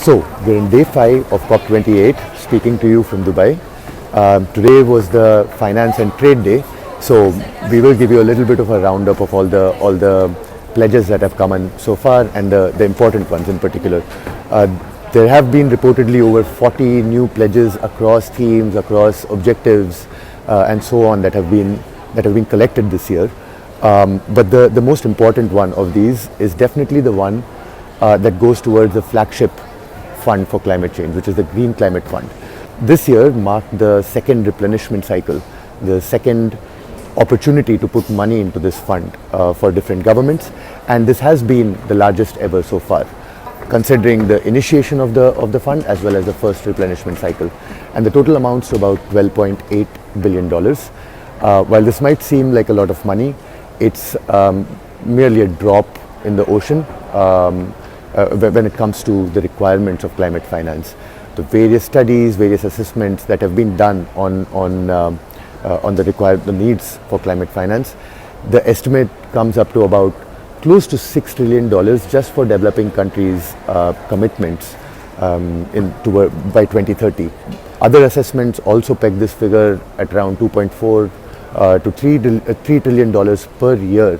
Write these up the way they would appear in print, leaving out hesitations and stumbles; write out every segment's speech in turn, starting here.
So, we're in day 5 of COP28, speaking to you from Dubai. Today was the Finance and Trade Day, so we will give you a little bit of a roundup of all the pledges that have come in so far and the important ones in particular. There have been reportedly over 40 new pledges across themes, across objectives, and so on that have been collected this year. But the most important one of these is definitely the one that goes towards the flagship fund for climate change, which is the Green Climate Fund. This year marked the second replenishment cycle, the second opportunity to put money into this fund for different governments, and this has been the largest ever so far, considering the initiation of the fund as well as the first replenishment cycle. And the total amounts to about $12.8 billion. While this might seem like a lot of money, it's merely a drop in the ocean when it comes to the requirements of climate finance. The various studies, various assessments that have been done on the needs for climate finance, the estimate comes up to about close to $6 trillion just for developing countries' commitments by 2030. Other assessments also peg this figure at around 2.4 to $3 trillion per year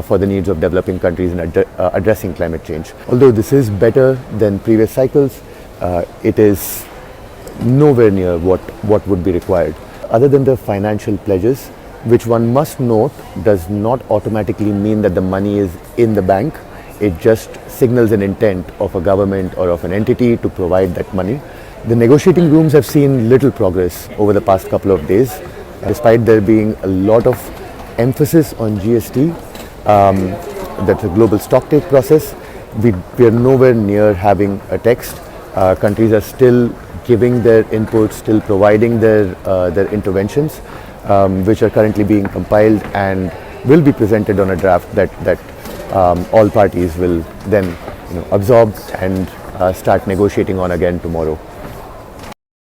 for the needs of developing countries in addressing climate change. Although this is better than previous cycles, it is nowhere near what would be required. Other than the financial pledges, which one must note does not automatically mean that the money is in the bank. It just signals an intent of a government or of an entity to provide that money. The negotiating rooms have seen little progress over the past couple of days, despite there being a lot of emphasis on GST, that's a global stocktake process. We are nowhere near having a text. Countries are still giving their inputs, still providing their interventions, which are currently being compiled and will be presented on a draft that all parties will then absorb and start negotiating on again tomorrow.